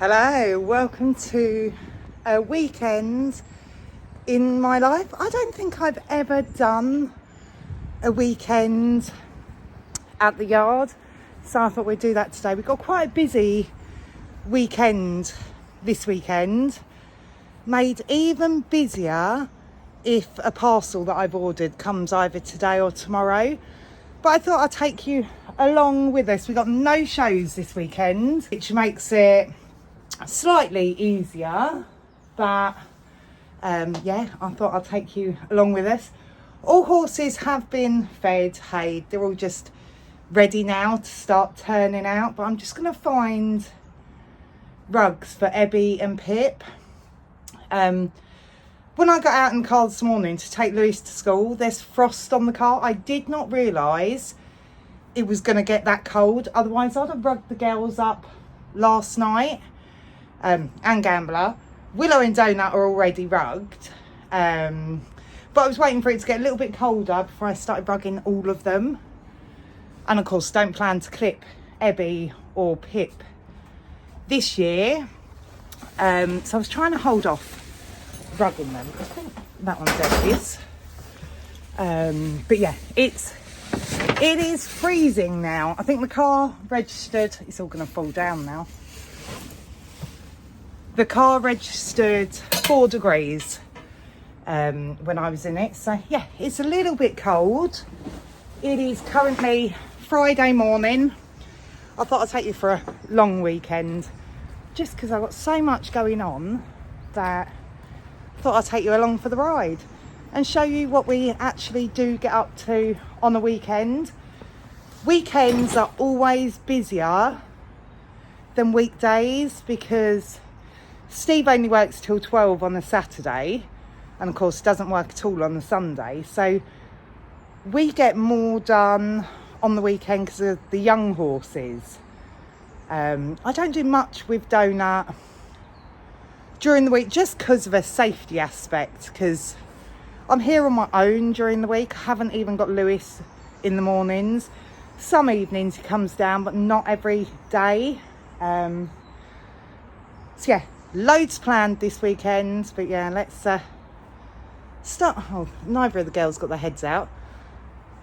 Hello, welcome to a weekend in my life. I don't think I've ever done a weekend at the yard, so I thought we'd do that today. We've got quite a busy weekend this weekend, made even busier if a parcel that I've ordered comes either today or tomorrow. But I thought I'd take you along with us. We've got no shows this weekend, which makes it slightly easier, but yeah, I thought I'd take you along with us. All horses have been fed, hay, they're all just ready now to start turning out, but I'm just going to find rugs for Ebby and Pip. When I got out in the car this morning to take Lewis to school, there's frost on the car. I did not realise it was going to get that cold, otherwise I'd have rugged the girls up last night. And Gambler. Willow and Donut are already rugged, but I was waiting for it to get a little bit colder before I started rugging all of them. And of course don't plan to clip Ebby or Pip this year, so I was trying to hold off rugging them. I think that one's Ebby's, but yeah, it is freezing now. I think the car registered, it's all going to fall down now. The car registered 4 degrees when I was in it. So yeah, it's a little bit cold. It is currently Friday morning. I thought I'd take you for a long weekend just because I've got so much going on that I thought I'd take you along for the ride and show you what we actually do get up to on a weekend. Weekends are always busier than weekdays because Steve only works till 12 on a Saturday and of course doesn't work at all on a Sunday, so we get more done on the weekend because of the young horses. I don't do much with Donut during the week just because of a safety aspect, because I'm here on my own during the week. I haven't even got Lewis in the mornings. Some evenings he comes down, but not every day. So yeah, loads planned this weekend, but yeah, let's start. Oh, neither of the girls got their heads out.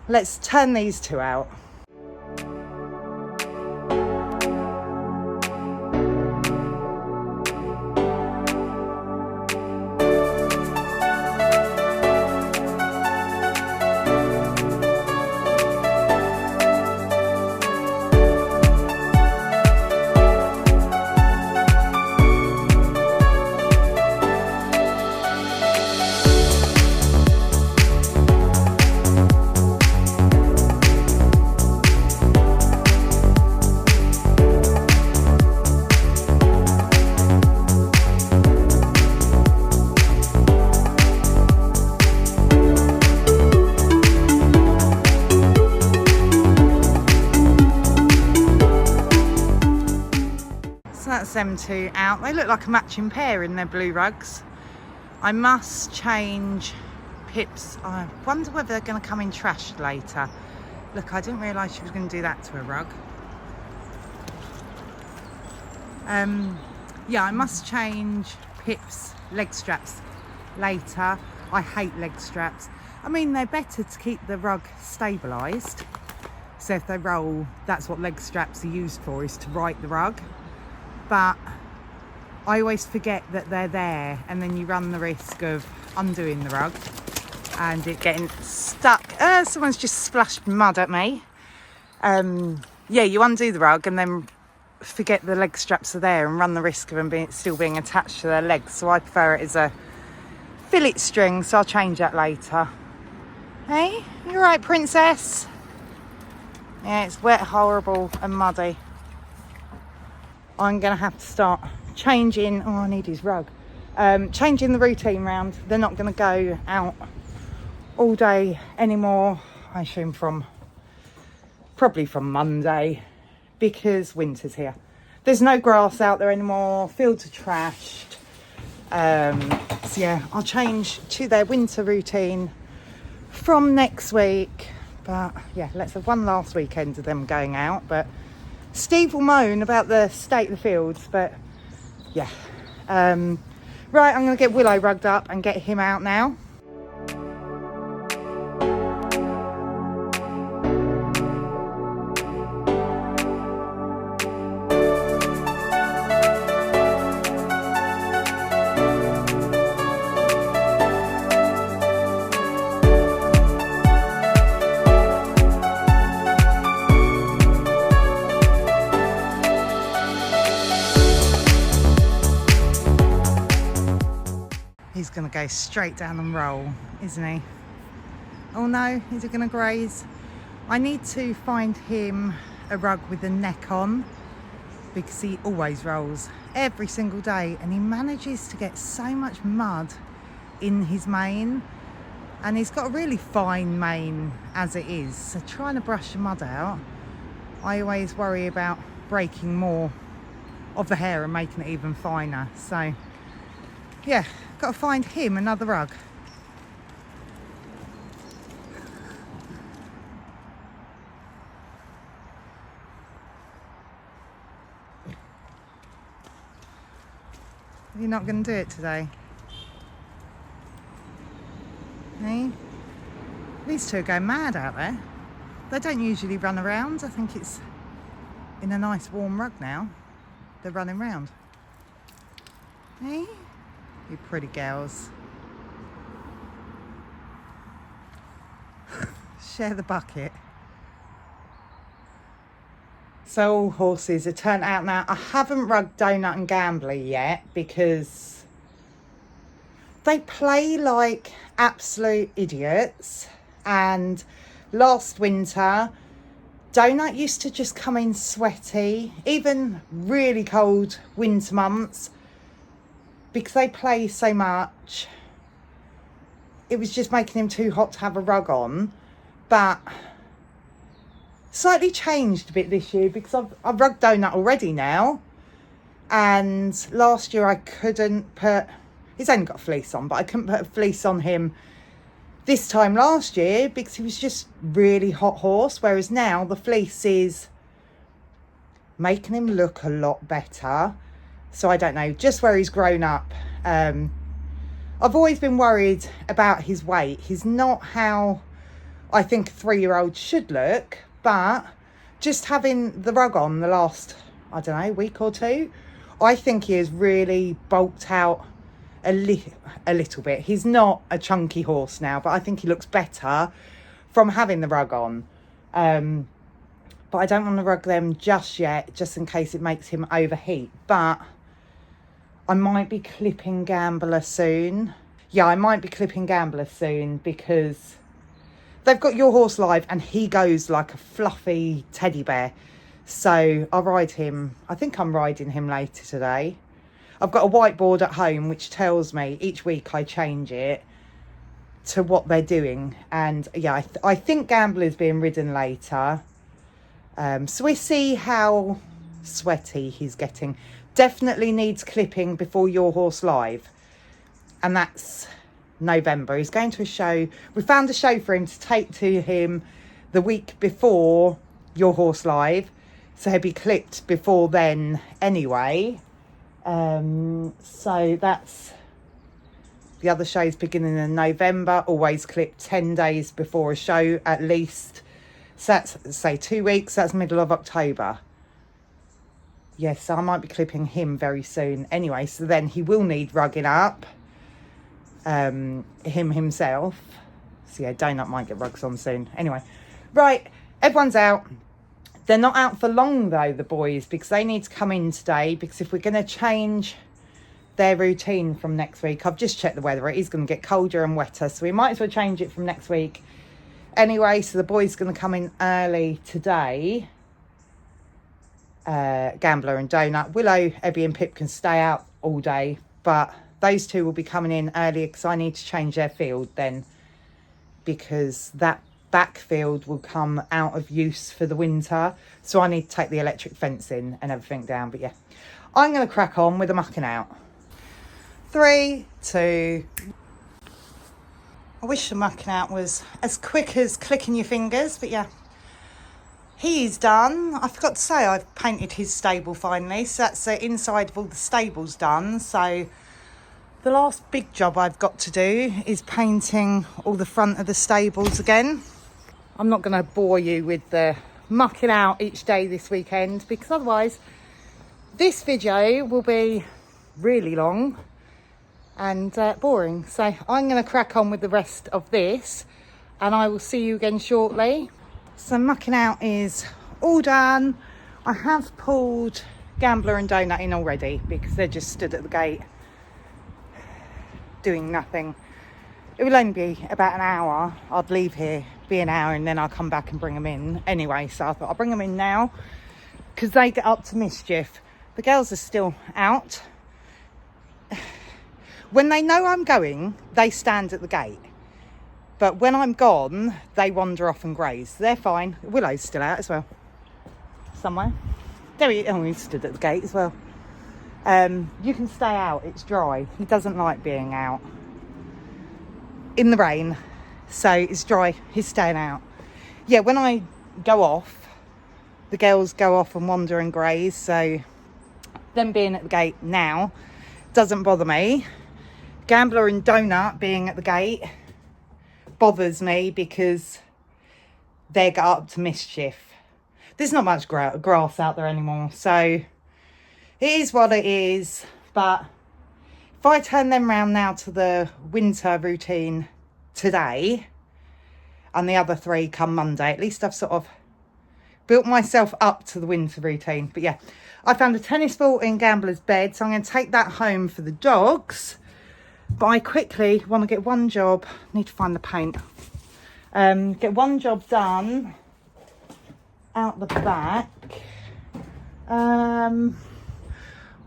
Let's turn these two out. Them two out. They look like a matching pair in their blue rugs. I must change Pip's. I wonder whether they're going to come in trashed later. Look, I didn't realise she was going to do that to a rug. Yeah, I must change Pip's leg straps later. I hate leg straps. I mean, they're better to keep the rug stabilised, so if they roll, that's what leg straps are used for, is to right the rug. But I always forget that they're there, and then you run the risk of undoing the rug and it getting stuck. Someone's just splashed mud at me. Yeah, you undo the rug and then forget the leg straps are there and run the risk of them still being attached to their legs. So I prefer it as a fillet string, so I'll change that later. Hey, you all right, princess? Yeah, it's wet, horrible and muddy. I'm going to have to start changing. Oh, I need his rug. Changing the routine round. They're not going to go out all day anymore. I assume probably from Monday, because winter's here. There's no grass out there anymore. Fields are trashed. So yeah, I'll change to their winter routine from next week. But yeah, let's have one last weekend of them going out. But Steve will moan about the state of the fields, but yeah. Right, I'm going to get Willow rugged up and get him out now. He's going to go straight down and roll, isn't he? Oh no, is he going to graze? I need to find him a rug with a neck on, because he always rolls every single day, and he manages to get so much mud in his mane, and he's got a really fine mane as it is, so trying to brush the mud out, I always worry about breaking more of the hair and making it even finer. So yeah, got to find him another rug. You're not going to do it today? Hey? These two are going mad out there. They don't usually run around. I think it's in a nice warm rug now. They're running round. Hey? You pretty girls. Share the bucket. So all horses are turned out now. I haven't rugged Donut and Gambler yet because they play like absolute idiots. And last winter, Donut used to just come in sweaty, even really cold winter months, because they play so much. It was just making him too hot to have a rug on. But slightly changed a bit this year because I've rugged Donut already now. And last year I couldn't put, he's only got a fleece on, but I couldn't put a fleece on him this time last year because he was just really hot horse. Whereas now the fleece is making him look a lot better. So I don't know, just where he's grown up. I've always been worried about his weight. He's not how I think a 3-year-old should look, but just having the rug on the last, I don't know, week or two, I think he has really bulked out a little bit. He's not a chunky horse now, but I think he looks better from having the rug on. But I don't want to rug them just yet, just in case it makes him overheat. But I might be clipping Gambler soon. Yeah, I might be clipping Gambler soon because they've got Your Horse Live and he goes like a fluffy teddy bear. So I'll ride him. I think I'm riding him later today. I've got a whiteboard at home which tells me each week I change it to what they're doing. And yeah, I think Gambler's being ridden later. So we see how sweaty he's getting. Definitely needs clipping before Your Horse Live. And that's November. He's going to a show. We found a show for him to take to him the week before Your Horse Live. So he'll be clipped before then anyway. So that's the other show's beginning in November. Always clipped 10 days before a show at least. So that's, say, 2 weeks. That's middle of October. Yes, so I might be clipping him very soon anyway. So then he will need rugging up. Him himself. So yeah, Donut might get rugs on soon. Anyway, right, everyone's out. They're not out for long though, the boys, because they need to come in today. Because if we're going to change their routine from next week, I've just checked the weather. It is going to get colder and wetter, so we might as well change it from next week. Anyway, so the boys going to come in early today. Gambler and Donut. Willow, Ebby and Pip can stay out all day, but those two will be coming in earlier because I need to change their field then, because that back field will come out of use for the winter, so I need to take the electric fencing and everything down. But yeah, I'm going to crack on with the mucking out. 3, 2. I wish the mucking out was as quick as clicking your fingers, but yeah, He's done. I forgot to say I've painted his stable finally. So that's the inside of all the stables done. So the last big job I've got to do is painting all the front of the stables again. I'm not going to bore you with the mucking out each day this weekend, because otherwise this video will be really long and boring. So I'm going to crack on with the rest of this, and I will see you again shortly. So mucking out is all done. I have pulled Gambler and Donut in already because they're just stood at the gate doing nothing. It will only be about an hour. I'd leave here, be an hour, and then I'll come back and bring them in anyway. So I thought I'll bring them in now because they get up to mischief. The girls are still out. When they know I'm going, they stand at the gate. But when I'm gone, they wander off and graze. They're fine. Willow's still out as well. Somewhere. There he is. Oh, he stood at the gate as well. You can stay out. It's dry. He doesn't like being out in the rain. So it's dry. He's staying out. Yeah, when I go off, the girls go off and wander and graze. So them being at the gate now doesn't bother me. Gambler and Donut being at the gate bothers me because they get up to mischief. There's not much grass out there anymore, so it is what it is. But if I turn them round now to the winter routine today, and the other three come Monday, at least I've sort of built myself up to the winter routine. But yeah, I found a tennis ball in Gambler's bed, so I'm going to take that home for the dogs. But I quickly want to get one job. Need to find the paint. Get one job done out the back. I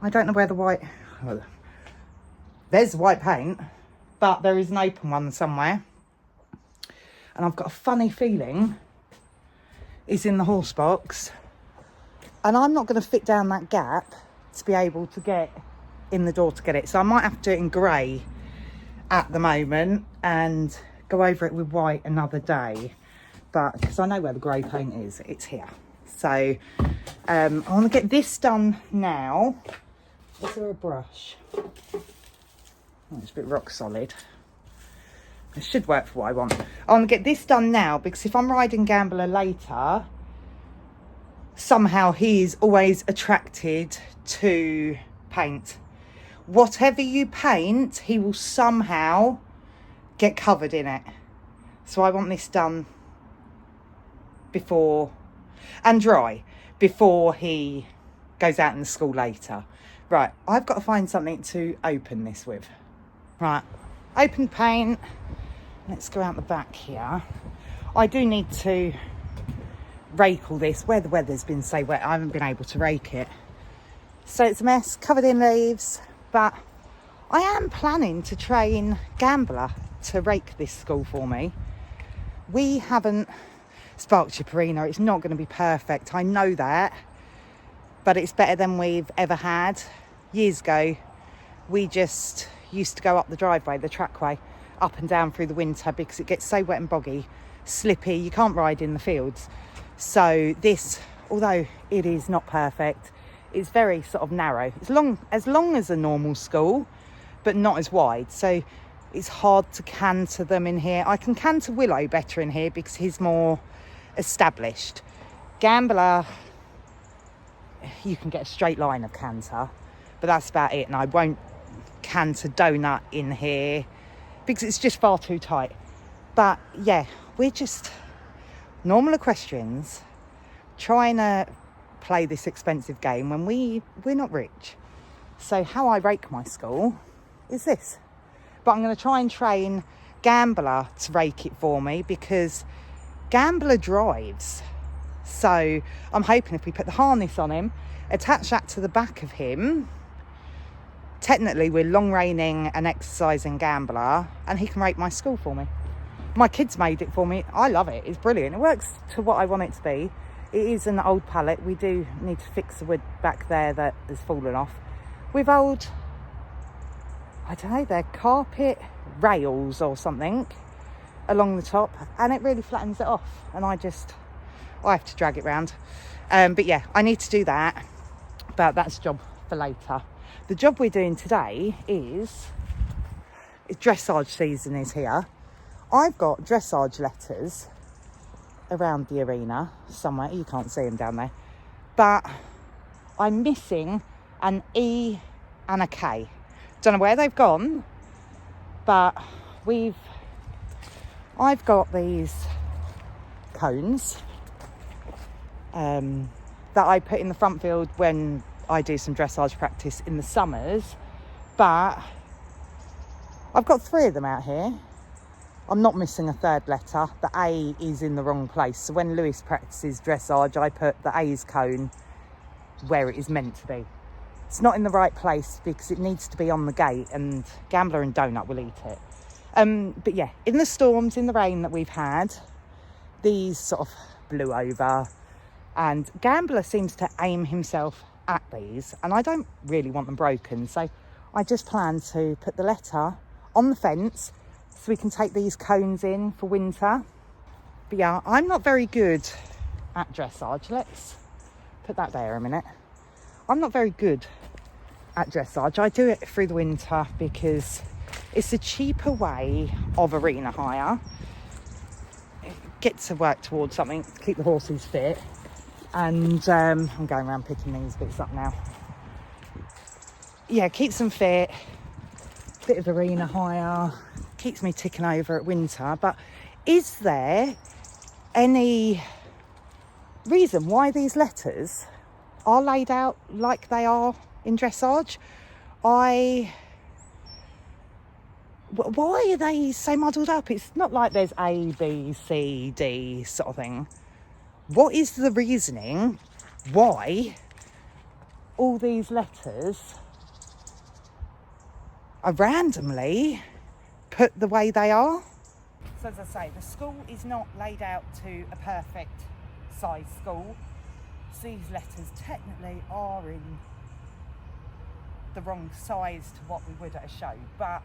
don't know where the white... Oh, there's the white paint, but there is an open one somewhere. And I've got a funny feeling it's in the horse box. And I'm not going to fit down that gap to be able to get in the door to get it. So I might have to do it in grey at the moment and go over it with white another day. But because I know where the grey paint is, it's here. So I want to get this done now. Is there a brush? Oh, it's a bit rock solid. It should work for what I want. I want to get this done now because if I'm riding Gambler later, somehow he's always attracted to paint. Whatever you paint, he will somehow get covered in it. So I want this done before, and dry, before he goes out in the school later. Right, I've got to find something to open this with. Right, open paint. Let's go out the back here. I do need to rake all this. Where the weather's been so wet, I haven't been able to rake it. So it's a mess, covered in leaves. But I am planning to train Gambler to rake this school for me. We haven't sparked your Perino. It's not going to be perfect. I know that. But it's better than we've ever had. Years ago, we just used to go up the driveway, the trackway, up and down through the winter because it gets so wet and boggy, slippy. You can't ride in the fields. So this, although it is not perfect, it's very sort of narrow. It's as long as a normal school, but not as wide. So it's hard to canter them in here. I can canter Willow better in here because he's more established. Gambler, you can get a straight line of canter, but that's about it. And I won't canter Donut in here because it's just far too tight. But yeah, we're just normal equestrians trying to play this expensive game when we're not rich. So how I rake my school is this. But I'm going to try and train Gambler to rake it for me because Gambler drives. So I'm hoping if we put the harness on him, attach that to the back of him, technically we're long reining and exercising Gambler, and he can rake my school for me. My kids made it for me. I love it. It's brilliant. It works to what I want it to be. It is an old pallet. We do need to fix the wood back there that has fallen off. With old, I don't know, they're carpet rails or something along the top, and it really flattens it off. And I just I have to drag it round. But yeah, I need to do that, but that's a job for later. The job we're doing today is dressage season is here. I've got dressage letters around the arena somewhere. You can't see them down there, but I'm missing an E and a K. Don't know where they've gone, but I've got these cones that I put in the front field when I do some dressage practice in the summers, but I've got 3 of them out here. I'm not missing a third letter. The A is in the wrong place. So when Lewis practices dressage, I put the A's cone where it is meant to be. It's not in the right place because it needs to be on the gate, and Gambler and Donut will eat it. But yeah, in the storms, in the rain that we've had, these sort of blew over, and Gambler seems to aim himself at these, and I don't really want them broken. So I just plan to put the letter on the fence so we can take these cones in for winter. But yeah, I'm not very good at dressage. Let's put that there a minute. I'm not very good at dressage. I do it through the winter because it's a cheaper way of arena hire. Get to work towards something to keep the horses fit. And I'm going around picking these bits up now. Yeah, keeps them fit. Bit of arena hire. Keeps me ticking over at winter. But is there any reason why these letters are laid out like they are in dressage? Why are they so muddled up? It's not like there's A, B, C, D sort of thing. What is the reasoning why all these letters are randomly put the way they are? So as I say, the school is not laid out to a perfect size school. So these letters technically are in the wrong size to what we would at a show, but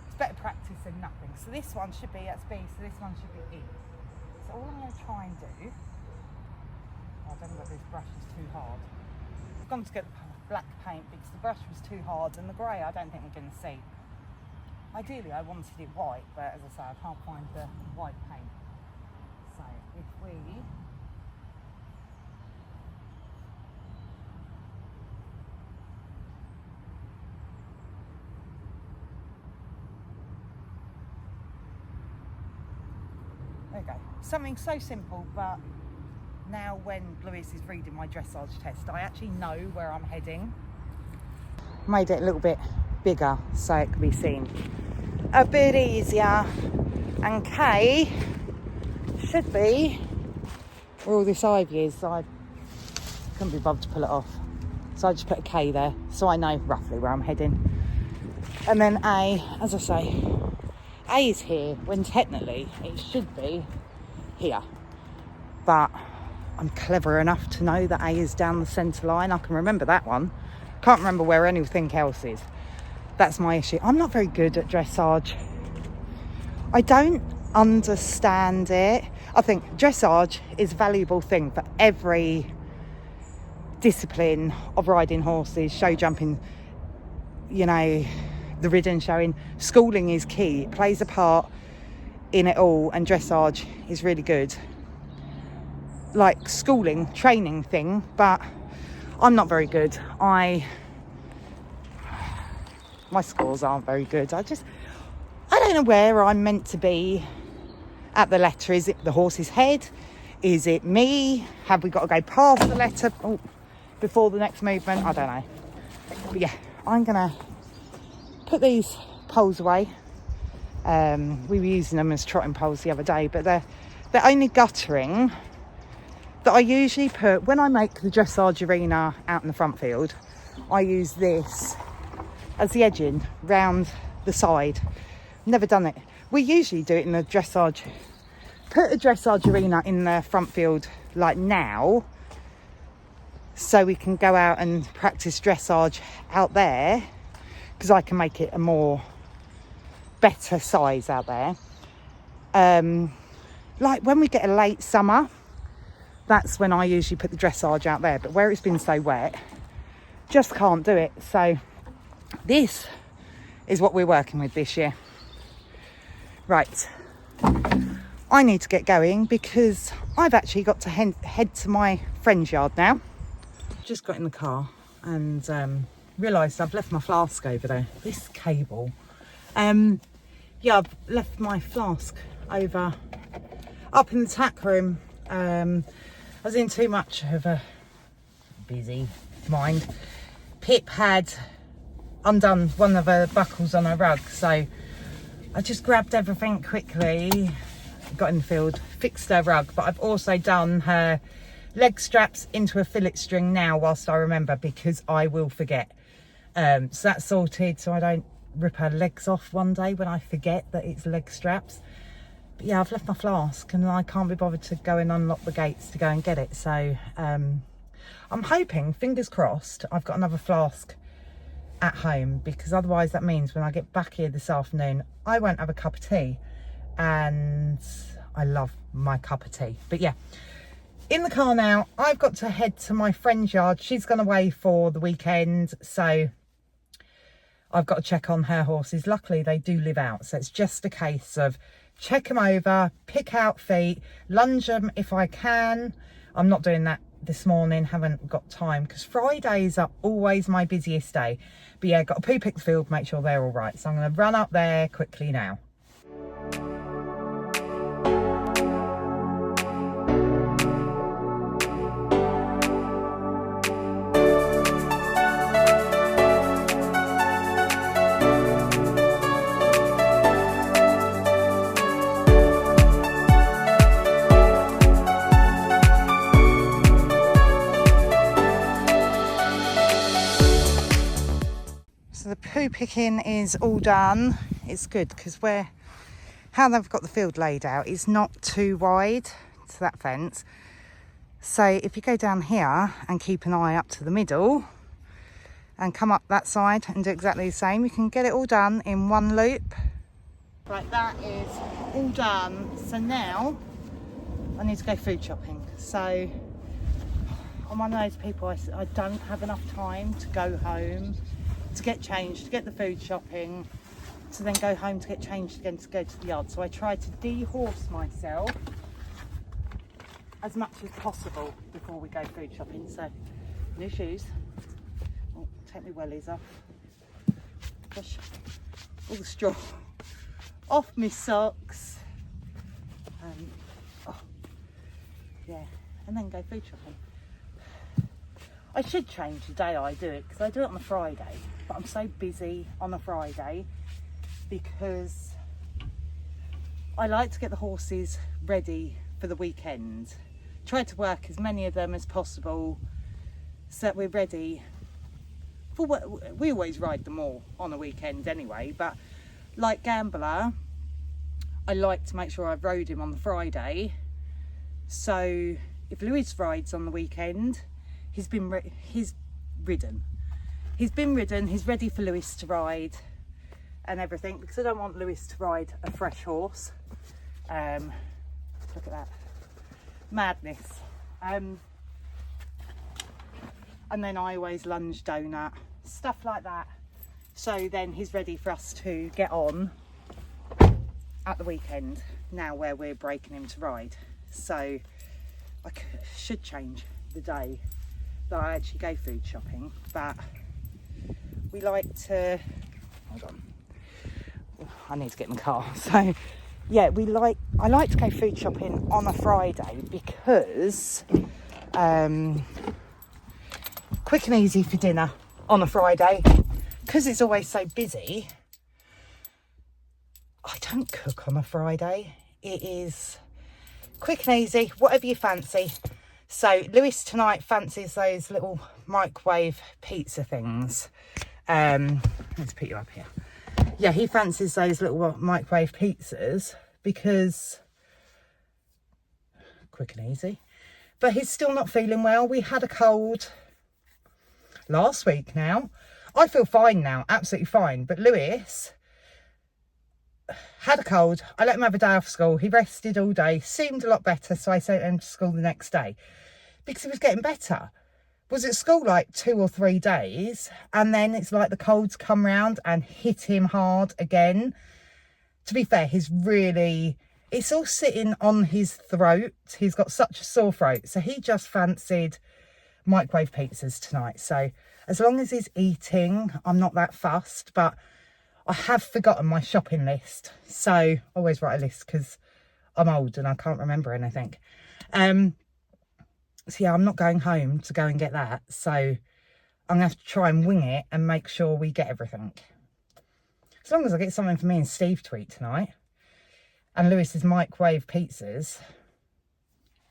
it's better practice than nothing. So this one should be, that's B, so this one should be E. So all I'm going to try and do, I don't know whether this brush is too hard. I've gone to get black paint because the brush was too hard, and the grey I don't think we're going to see. Ideally I wanted it white, but as I say, I can't find the white paint. So if we there we go. Something so simple, but now when Lewis is reading my dressage test, I actually know where I'm heading. Made it a little bit bigger so it can be seen a bit easier. And K should be where all this ivy is, so I couldn't be bothered to pull it off. So I just put a K there so I know roughly where I'm heading. And then A, as I say, A is here when technically it should be here. But I'm clever enough to know that A is down the centre line. I can remember that one. Can't remember where anything else is. That's my issue. I'm not very good at dressage. I don't understand it. I think dressage is a valuable thing for every discipline of riding horses, show jumping, you know, the ridden showing. Schooling is key. It plays a part in it all, and dressage is really good. Like schooling, training thing, but I'm not very good. My scores aren't very good. I don't know where I'm meant to be at the letter. Is it the horse's head? Is it me? Have we got to go past the letter before the next movement? I don't know. But yeah, I'm gonna put these poles away. We were using them as trotting poles the other day, but they're only guttering that I usually put when I make the dressage arena out in the front field. I use this as the edging round the side. Never done it. We usually do it in the dressage. Put a dressage arena in the front field like now, so we can go out and practice dressage out there, because I can make it a more better size out there. Like when we get a late summer, that's when I usually put the dressage out there. But where it's been so wet, just can't do it. So this is what we're working with this year. Right, I need to get going because I've actually got to head to my friend's yard now. Just got in the car and realised I've left my flask over there. This cable. Yeah, I've left my flask over up in the tack room. I was in too much of a busy mind. Pip had undone one of her buckles on her rug, so I just grabbed everything quickly, got in the field, fixed her rug, but I've also done her leg straps into a fillet string now whilst I remember, because I will forget. So that's sorted, so I don't rip her legs off one day when I forget that it's leg straps. But yeah, I've left my flask and I can't be bothered to go and unlock the gates to go and get it. So I'm hoping, fingers crossed, I've got another flask at home, because otherwise that means when I get back here this afternoon I won't have a cup of tea, and I love my cup of tea. But yeah, in the car now. I've got to head to my friend's yard. She's gone away for the weekend, so I've got to check on her horses. Luckily they do live out, so it's just a case of check them over, pick out feet, lunge them if I can. I'm not doing that this morning, haven't got time, because Fridays are always my busiest day. But yeah, got to poo-pick the field, make sure they're all right. So I'm going to run up there quickly now. So the poo picking is all done. It's good because how they've got the field laid out is not too wide to that fence. So if you go down here and keep an eye up to the middle and come up that side and do exactly the same, you can get it all done in one loop. Right, that is all done. So now I need to go food shopping. So I'm one of those people, I don't have enough time to go home, to get changed, to get the food shopping, to then go home to get changed again to go to the yard. So I try to de-horse myself as much as possible before we go food shopping. So new shoes, oh, take my wellies off, push all the straw off my socks, oh, yeah, and then go food shopping. I should change the day I do it, because I do it on a Friday, but I'm so busy on a Friday because I like to get the horses ready for the weekend. Try to work as many of them as possible so that we're ready for what we always ride them all on a weekend anyway. But like Gambler, I like to make sure I've rode him on the Friday. So if Lewis rides on the weekend, he's ridden. He's ready for Lewis to ride and everything, because I don't want Lewis to ride a fresh horse. Look at that madness. And then I always lunge donut, stuff like that, so then he's ready for us to get on at the weekend, now where we're breaking him to ride. So I should change the day that I actually go food shopping, but we like to, hold on, I need to get in the car. So yeah, I like to go food shopping on a Friday because quick and easy for dinner on a Friday, because it's always so busy. I don't cook on a Friday. It is quick and easy, whatever you fancy. So Lewis tonight fancies those little microwave pizza things. Let's put you up here. Yeah, he fancies those little microwave pizzas because quick and easy. But he's still not feeling well. We had a cold last week now. I feel fine now, absolutely fine. But Lewis, had a cold. I let him have a day off school. He rested all day, seemed a lot better, so I sent him to school the next day because he was getting better. Was at school like 2 or 3 days, and then it's like the colds come round and hit him hard again. To be fair, it's all sitting on his throat. He's got such a sore throat, so he just fancied microwave pizzas tonight. So as long as he's eating, I'm not that fussed, but I have forgotten my shopping list. So I always write a list because I'm old and I can't remember anything. So yeah, I'm not going home to go and get that. So I'm going to have to try and wing it and make sure we get everything. As long as I get something for me and Steve to eat tonight, and Lewis's microwave pizzas,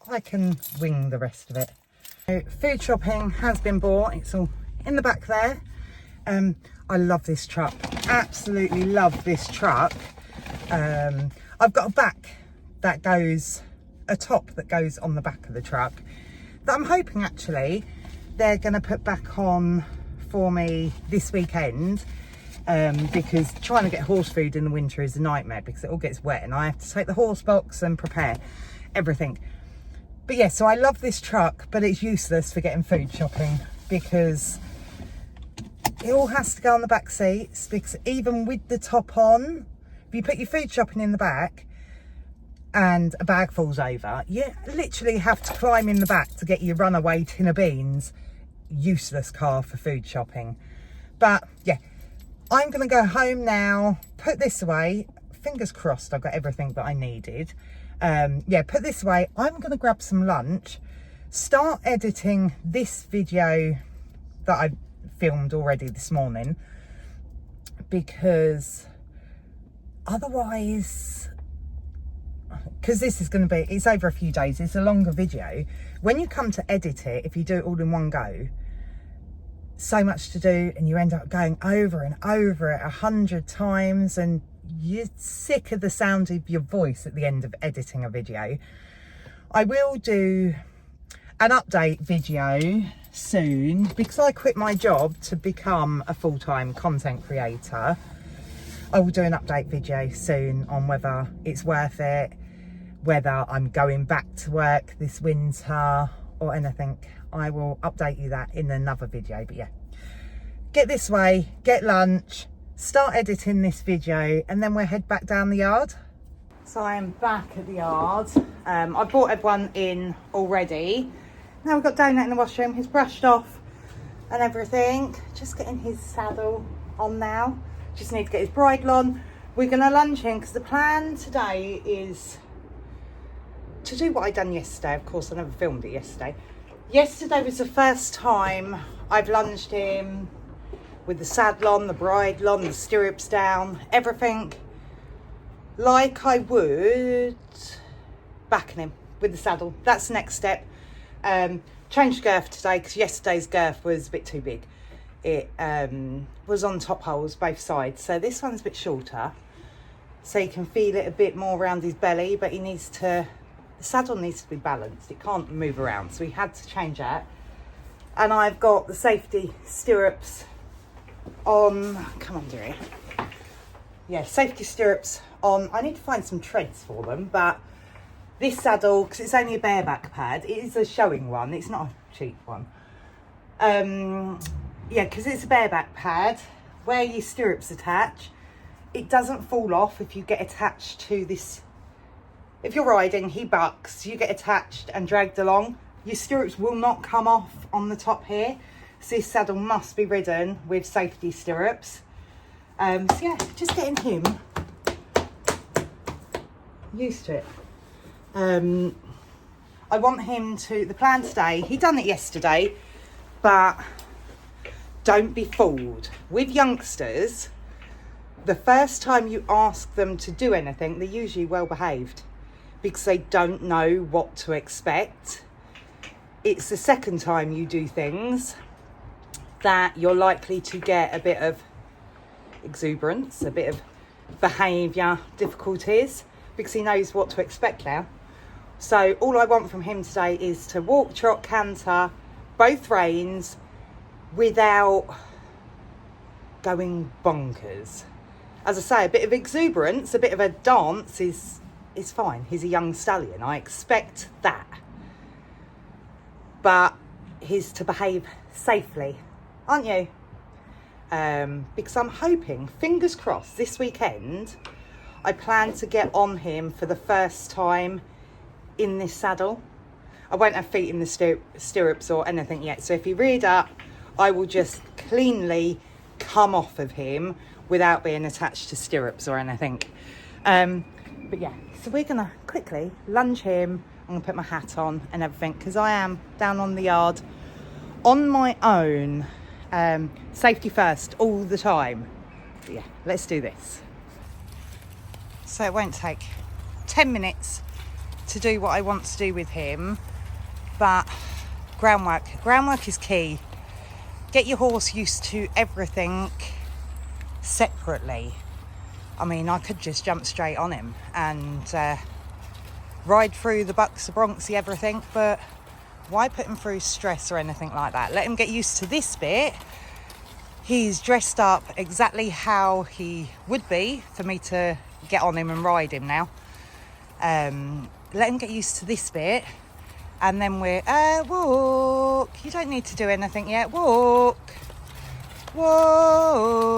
I can wing the rest of it. So food shopping has been bought. It's all in the back there. I love this truck. Absolutely love this truck. I've got a top that goes on the back of the truck that I'm hoping actually they're going to put back on for me this weekend, because trying to get horse food in the winter is a nightmare because it all gets wet and I have to take the horse box and prepare everything. But yeah, so I love this truck, but it's useless for getting food shopping because it all has to go on the back seats, because even with the top on, if you put your food shopping in the back and a bag falls over, you literally have to climb in the back to get your runaway tin of beans. Useless car for food shopping. But yeah, I'm going to go home now, put this away. Fingers crossed I've got everything that I needed. Yeah, put this away. I'm going to grab some lunch, start editing this video that I filmed already this morning, because otherwise, because this is going to be, it's over a few days, it's a longer video. When you come to edit it, if you do it all in one go, so much to do, and you end up going over and over it 100 times, and you're sick of the sound of your voice at the end of editing a video. I will do an update video soon because I quit my job to become a full-time content creator. I will do an update video soon on whether it's worth it, whether I'm going back to work this winter or anything. I will update you that in another video. But yeah, get this way, get lunch, start editing this video, and then we'll head back down the yard. So I am back at the yard. I brought everyone in already. Now we've got Donut in the washroom. He's brushed off and everything. Just getting his saddle on now. Just need to get his bridle on. We're going to lunge him because the plan today is to do what I done yesterday. Of course, I never filmed it yesterday. Yesterday was the first time I've lunged him with the saddle on, the bridle on, the stirrups down, everything like I would backing him with the saddle. That's the next step. Changed girth today because yesterday's girth was a bit too big. It was on top holes both sides, so this one's a bit shorter, so you can feel it a bit more around his belly, but the saddle needs to be balanced. It can't move around, so we had to change that. And I've got the safety stirrups on. Come on, dearie. Yeah, safety stirrups on. I need to find some treads for them, but this saddle, because it's only a bareback pad, it is a showing one, it's not a cheap one. Yeah, because it's a bareback pad where your stirrups attach, it doesn't fall off if you get attached to this. If you're riding, he bucks, you get attached and dragged along, your stirrups will not come off on the top here. So this saddle must be ridden with safety stirrups. So yeah, just getting him used to it. I want him to, the plan today, he done it yesterday, but don't be fooled. With youngsters, the first time you ask them to do anything, they're usually well behaved because they don't know what to expect. It's the second time you do things that you're likely to get a bit of exuberance, a bit of behaviour difficulties, because he knows what to expect now. So all I want from him today is to walk, trot, canter, both reins without going bonkers. as I say, a bit of exuberance, a bit of a dance is fine. He's a young stallion. I expect that. But he's to behave safely, aren't you? Because I'm hoping, fingers crossed, this weekend, I plan to get on him for the first time in this saddle. I won't have feet in the stirrups or anything yet. So if he reared up, I will just cleanly come off of him without being attached to stirrups or anything. But yeah, so we're gonna quickly lunge him. I'm gonna put my hat on and everything because I am down on the yard on my own. Safety first all the time. But yeah, let's do this. So it won't take 10 minutes to do what I want to do with him, but groundwork is key. Get your horse used to everything separately. I mean, I could just jump straight on him and ride through the bucks, the broncs, the everything, but why put him through stress or anything like that? Let him get used to this bit. He's dressed up exactly how he would be for me to get on him and ride him now. Let him get used to this bit, and then we're walk. You don't need to do anything yet. Walk. Whoa.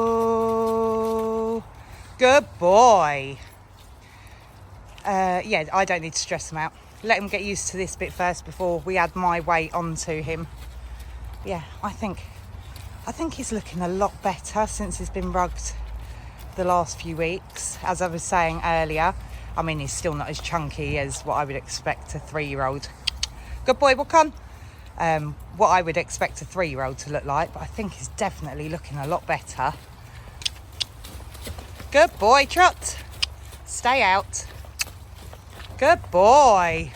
Good boy. Yeah, I don't need to stress him out. Let him get used to this bit first before we add my weight onto him. Yeah, I think he's looking a lot better since he's been rugged the last few weeks. As I was saying earlier, I mean, he's still not as chunky as what I would expect a 3-year-old. Good boy, walk on. What I would expect a 3-year-old to look like, but I think he's definitely looking a lot better. Good boy, trot. Stay out. Good boy.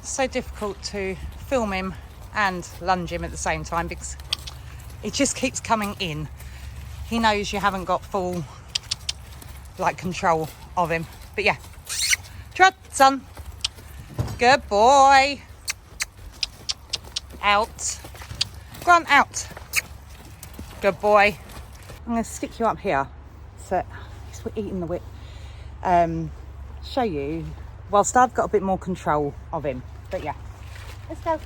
So difficult to film him and lunge him at the same time because it just keeps coming in. He knows you haven't got full control of him. But yeah, trot, son. Good boy. Out. Go on, out. Good boy. I'm going to stick you up here so we're eating the whip. Show you whilst I've got a bit more control of him. But yeah, let's go.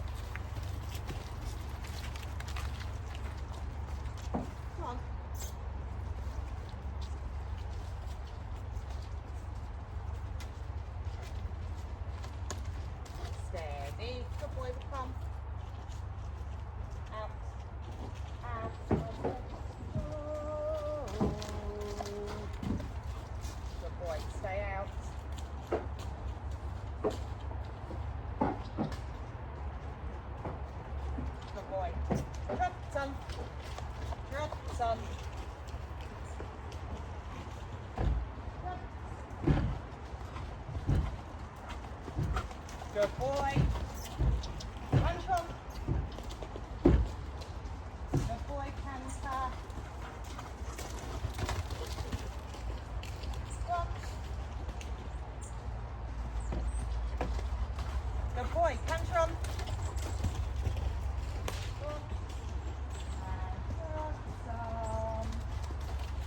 Come on. Steady. Good boy, will come. Out. Out. Oh. Good boy, stay out. Good boy. Drop, son. Drop, son. Drop. Good boy. Punch on. Good boy, canter. Stop. Good boy, canter on.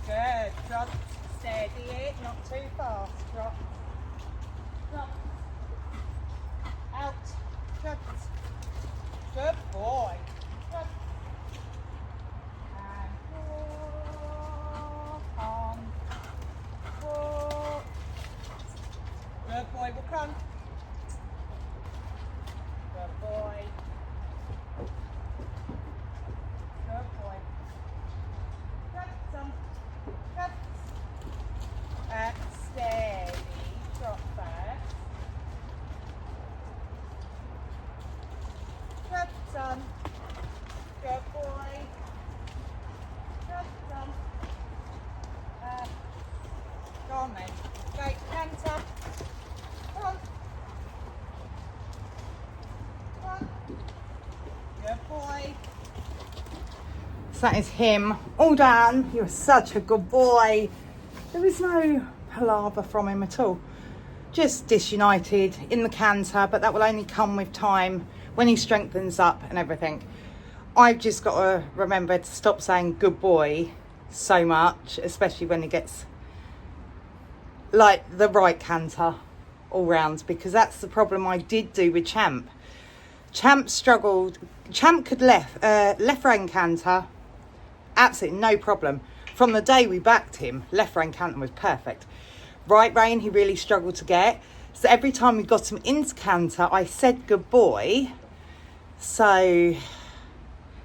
Good, drop, steady it, not too fast, drop, drop, out, drop, good boy, drop, and walk on, walk, good boy, walk on, good boy, good boy, drop some. Steady, drop first. Drop some. Good boy. Drop some. Go on then. Go, canter. Come on. Come on. Good boy. So that is him all done. You're such a good boy. There was no palaver from him at all. Just disunited in the canter, but that will only come with time when he strengthens up and everything. I've just got to remember to stop saying good boy so much, especially when he gets like the right canter all round, because that's the problem I did do with Champ. Champ struggled. Champ could left rein canter, absolutely no problem. From the day we backed him, left rein canter was perfect. Right rein he really struggled to get. So every time we got him into canter, I said good boy. So a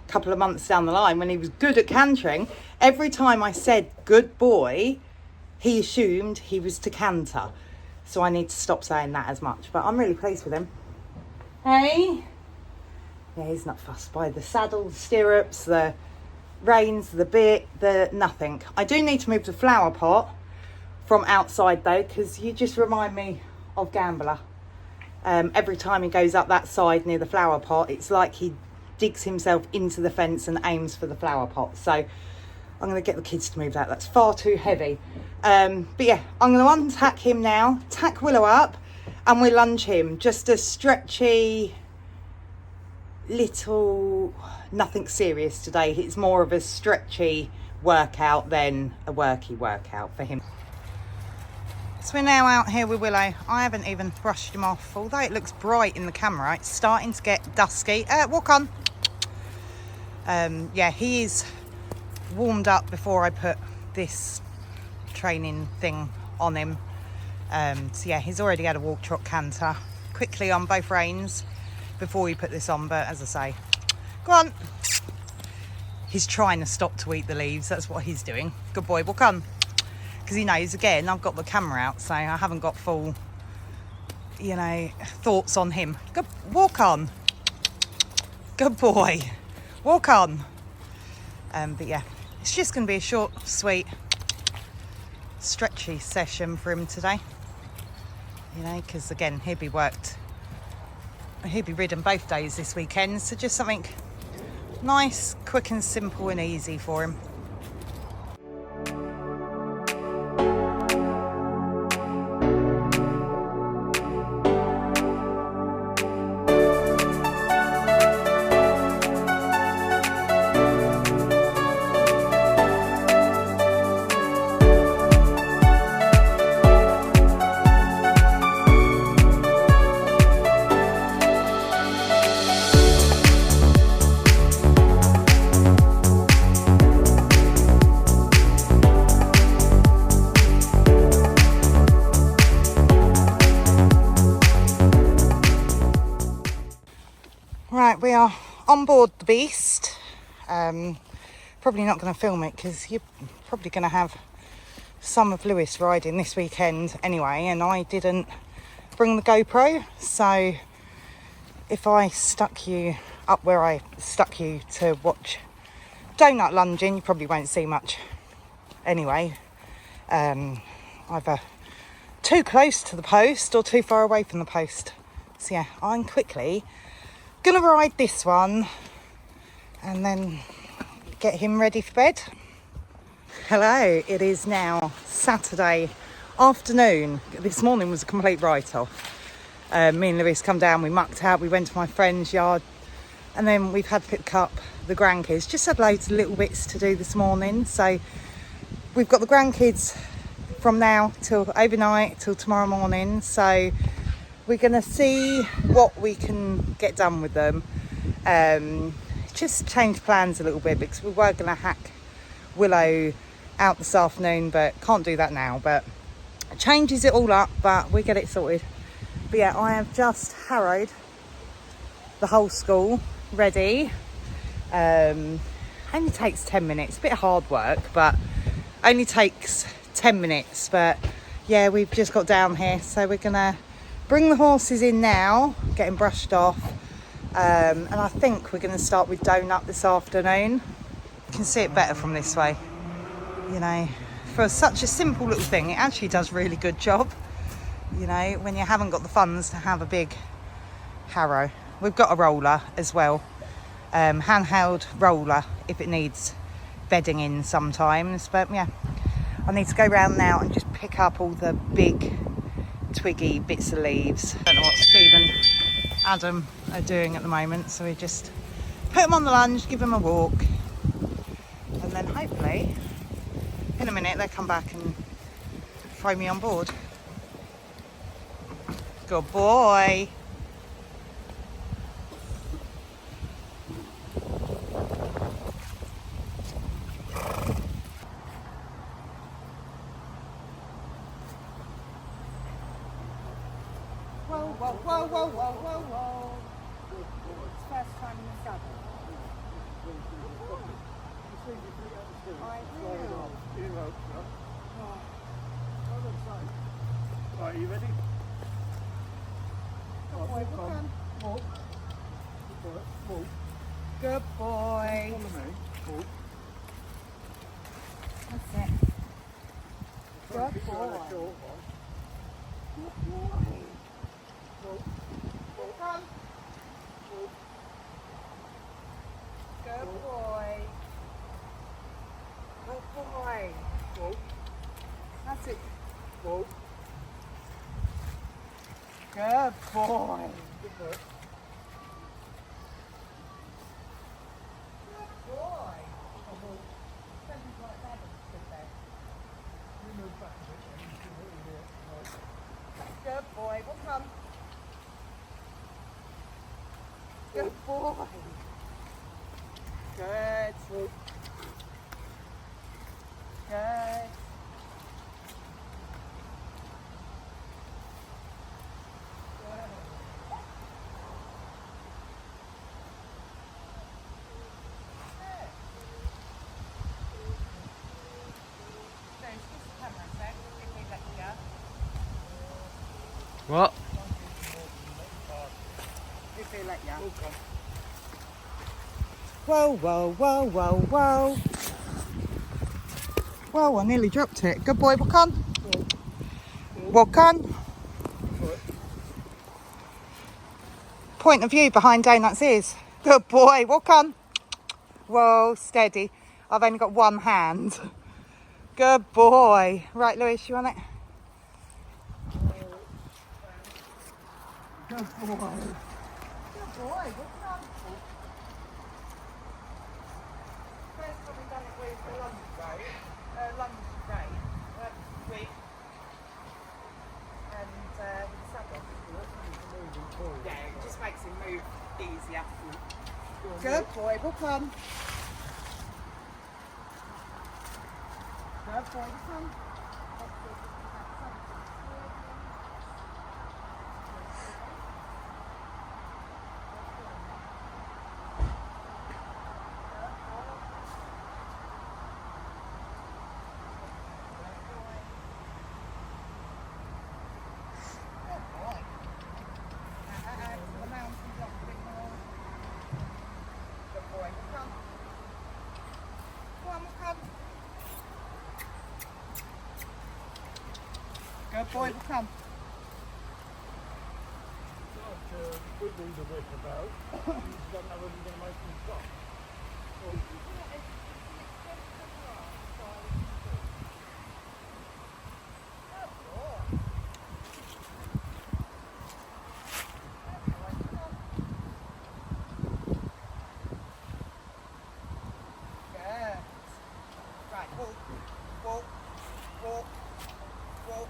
couple of months down the line, when he was good at cantering, every time I said good boy, he assumed he was to canter. So I need to stop saying that as much. But I'm really pleased with him. Hey? Yeah, he's not fussed by the saddle, the stirrups, the reins, the bit, the nothing. I do need to move the flower pot from outside though, because you just remind me of Gambler. Every time he goes up that side near the flower pot, it's like he digs himself into the fence and aims for the flower pot. So I'm going to get the kids to move that. That's far too heavy. But yeah, I'm going to untack him now, tack Willow up, and we'll lunge him. Just a stretchy little, nothing serious today. It's more of a stretchy workout than a worky workout for him. So we're now out here with Willow. I haven't even brushed him off, although it looks bright in the camera. It's starting to get dusky. Walk on. Yeah, he is warmed up before I put this training thing on him. So yeah, he's already had a walk, trot, canter quickly on both reins before we put this on, but as I say, go on. He's trying to stop to eat the leaves. That's what he's doing. Good boy, walk on. Because he knows, again, I've got the camera out, so I haven't got full, you know, thoughts on him. Good, walk on. Good boy. Walk on. But yeah, it's just going to be a short, sweet, stretchy session for him today. You know, because again, he'll be ridden both days this weekend, so just something nice, quick and simple and easy for him. Right, we are on board the beast. Probably not going to film it because you're probably going to have some of Lewis riding this weekend anyway, and I didn't bring the GoPro, so if I stuck you up where I stuck you to watch donut lunging, you probably won't see much anyway. Either too close to the post or too far away from the post. So yeah, I'm quickly gonna ride this one and then get him ready for bed. Hello, it is now Saturday afternoon. This morning was a complete write-off. Me and Lewis come down, we mucked out, we went to my friend's yard, and then we've had to pick up the grandkids. Just had loads of little bits to do this morning, so we've got the grandkids from now till overnight till tomorrow morning, so we're gonna see what we can get done with them. Just change plans a little bit because we were gonna hack Willow out this afternoon, but can't do that now. But it changes it all up, but we get it sorted. But yeah, I have just harrowed the whole school ready. Only takes 10 minutes, a bit of hard work, but only takes 10 minutes. But yeah, we've just got down here, so we're gonna bring the horses in now, get them brushed off, and I think we're going to start with donut this afternoon. You can see it better from this way. You know, for such a simple little thing, it actually does really good job. You know, when you haven't got the funds to have a big harrow. We've got a roller as well, handheld roller if it needs bedding in sometimes. But yeah, I need to go round now and just pick up all the big twiggy bits of leaves. I don't know what Steve and Adam are doing at the moment, so we just put them on the lunge, give them a walk, and then hopefully in a minute they'll come back and throw me on board. Good boy. Whoa, whoa, whoa, whoa, whoa, whoa, whoa. It's first time in the saddle. I will. Right, are you ready? Good boy, walk on. Walk. Good boy. Walk. Good boy. Follow me. Walk. That's it. Good boy. Short one. Good boy. Walk. Walk on. Walk. Good boy. Good boy. Walk. That's it. Walk. Good boy. Good boy. Good boy. Sounds like that stood there. You move back a bit and you can hit here. Right. Good boy. Walk on. Good boy. Good. Walk. Good. What? If they let you. Whoa, whoa, whoa, whoa, whoa. Whoa, I nearly dropped it. Good boy, walk on. Walk on. Point of view behind Donut's ears. Good boy, walk on. Whoa, steady. I've only got one hand. Good boy. Right, Lewis, you want it? Good boy. Good boy, walk on. First time we've done it with the lunge row, week, and with the saddle. Yeah, it just makes him move easier. Good boy, walk on. Good boy, walk on. Good boy, will come. Wiggle the whip about. You don't know whether you're going to make them stop. Good. Right, walk, walk, walk, walk.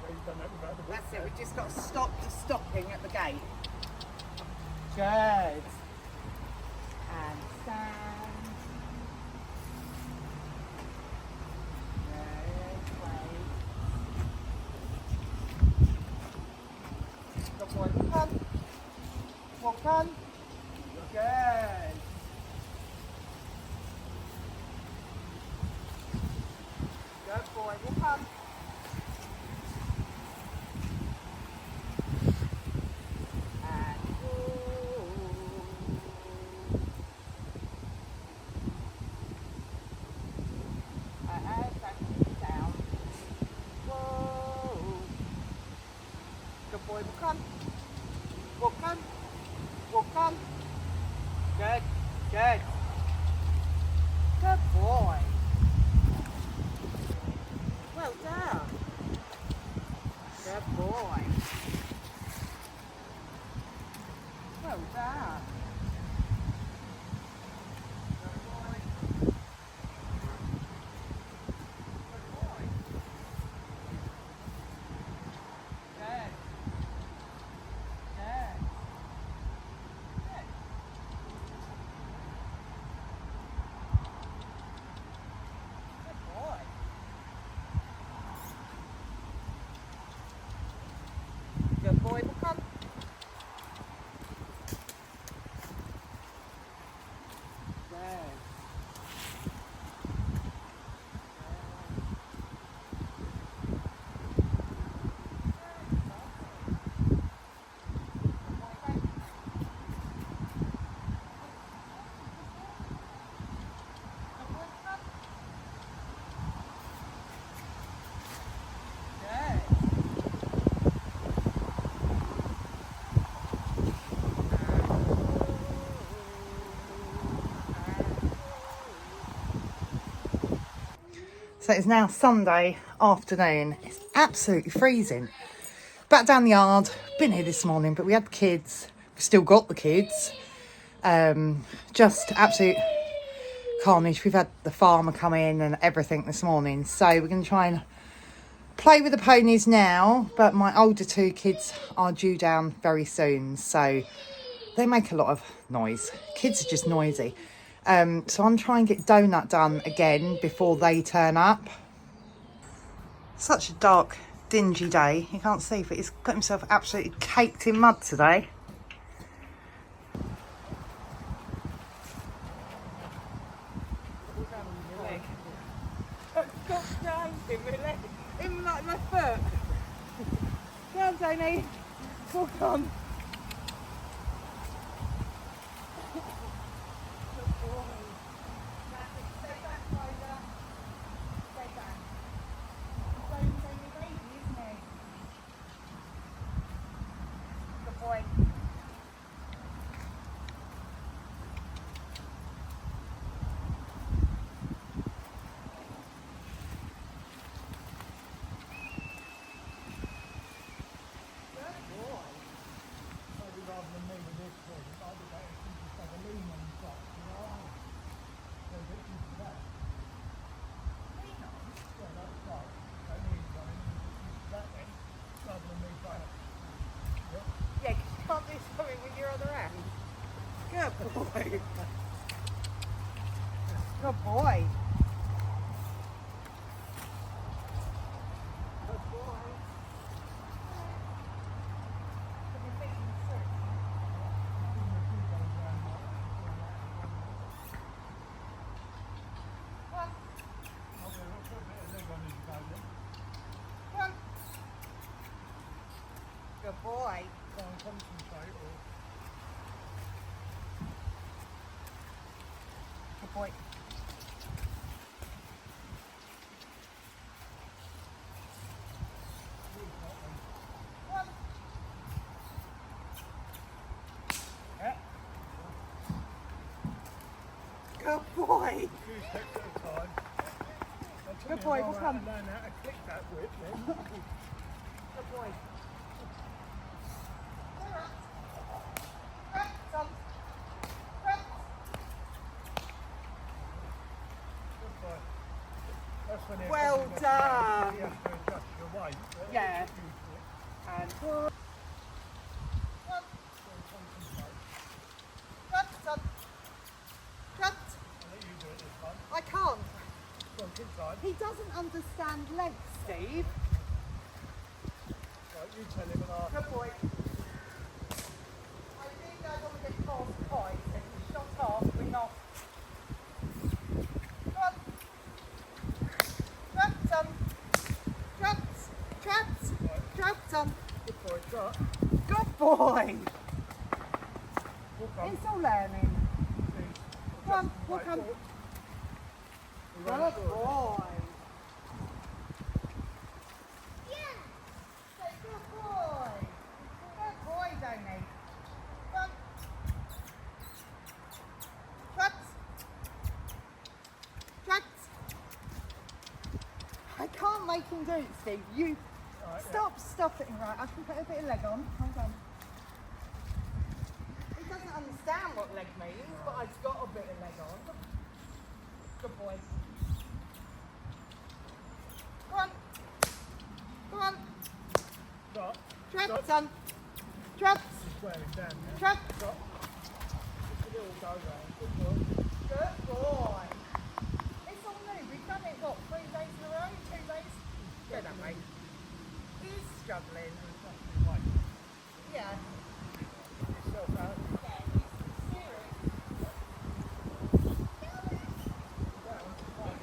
You've done that without the whip. That's it, we've just got to stop the stopping at the gate. Good. And stand. Good, wait. Good boy, walk on. Walk on. Good. Good boy, walk on. Good boy, walk on. Walk on. Walk on. Good, good. Good boy. Well done. So it's now Sunday afternoon. It's absolutely freezing. Back down the yard. Been here this morning, but we had the kids. We've still got the kids. Just absolute carnage. We've had the farmer come in and everything this morning. So we're going to try and play with the ponies now. But my older two kids are due down very soon. So they make a lot of noise. Kids are just noisy. So I'm trying to get Donut done again before they turn up. Such a dark, dingy day. You can't see, but he's got himself absolutely caked in mud today. Stop dancing, really. Even like my foot. Down, Tony. Walk on. Yeah, 'cause you can't do something with your other hand. Good boy. Good boy. Good boy. Good boy. Good boy. Good boy. Good boy, we'll come. Learn how to click that whip then. Good boy. Well done. You have to adjust your weight. Yeah. And I can't. He doesn't understand legs, Steve. Right, you tell him and I'll... Good boy. I think I want to get past points. If you shot off, we're not. Come on. Traps on. Traps. Traps. Traps on. Good boy, trot. Good boy. Walk on. It's all learning. Come on, walk on. Good boy. Yeah. Say good boy. Good boy, Donny. Come on. Traps. Traps. I can't make him do it, Steve. You stop it. Right, I can put a bit of leg on. Hold on. He doesn't understand what leg means, but I've got a bit of leg on. Good boy. Go on. Go on. Trot. Trap, son. Traps. Just wear him down now. Trap. Trot. Just a little go round. Good boy. Good boy. It's all new. We've done it, what, 3 days in a row? 2 days? Yeah, that mate. He's struggling. Yeah. Yourself out. Yeah, he's serious. He's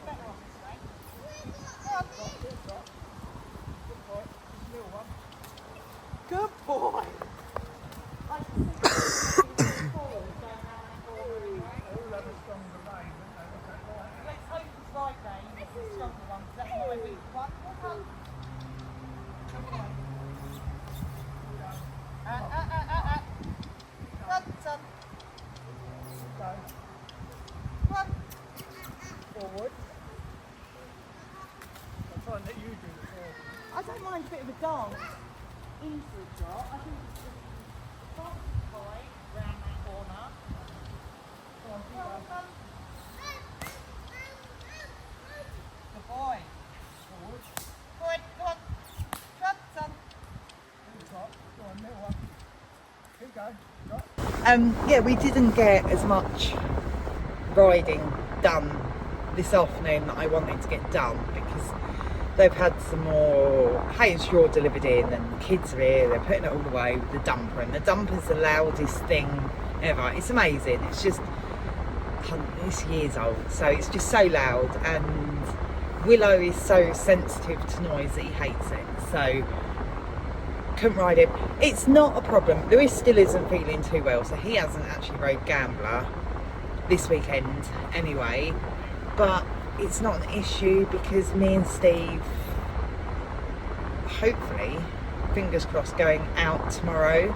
better on this way. Go on. Good boy. Just a little one. Good boy. I can see you forward, going round that corner anyway. They all have a stronger vein, don't they? What's that like? Let's hope it's right, Dave. It's the stronger one, 'cause that's my weak one. Walk on. Good boy. Run, son. Go. Run. Forward. Let you do the first. I don't mind a bit of a dance into a trot. I think it's just fast tight round that corner. Go on, keep going. Good boy. Forward. Good, good. Trot, son. Top. Go on, middle one. Keep going. Drop. Yeah, we didn't get as much riding done this afternoon that I wanted to get done because they've had some more hay and straw delivered in and the kids are here, they're putting it all away with the dumper, and the dumper's the loudest thing ever. It's amazing. It's years old, so it's just so loud, and Willow is so sensitive to noise that he hates it, so couldn't ride him. It's not a problem. Lewis still isn't feeling too well, so he hasn't actually rode Gambler this weekend anyway, but it's not an issue because me and Steve, hopefully, fingers crossed, going out tomorrow.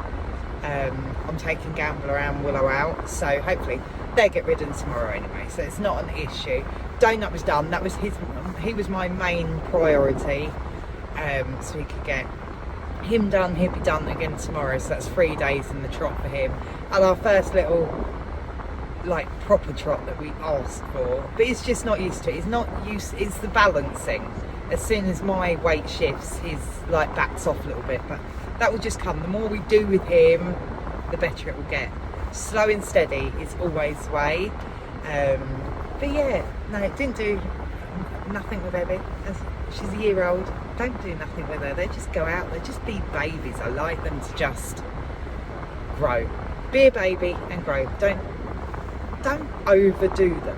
I'm taking Gambler and Willow out, so hopefully they get ridden tomorrow anyway, so it's not an issue. Donut was done. That was he was my main priority, so we could get him done. He'll be done again tomorrow, so that's 3 days in the trot for him, and our first little like proper trot that we asked for, but he's just not used to it. He's not used, it's the balancing. As soon as my weight shifts, his like backs off a little bit, but that will just come. The more we do with him, the better it will get. Slow and steady is always the way. But yeah, no, didn't do nothing with Ebby. She's a year old. Don't do nothing with her. They just go out, they just be babies. I like them to just grow. Be a baby and grow. Don't overdo them.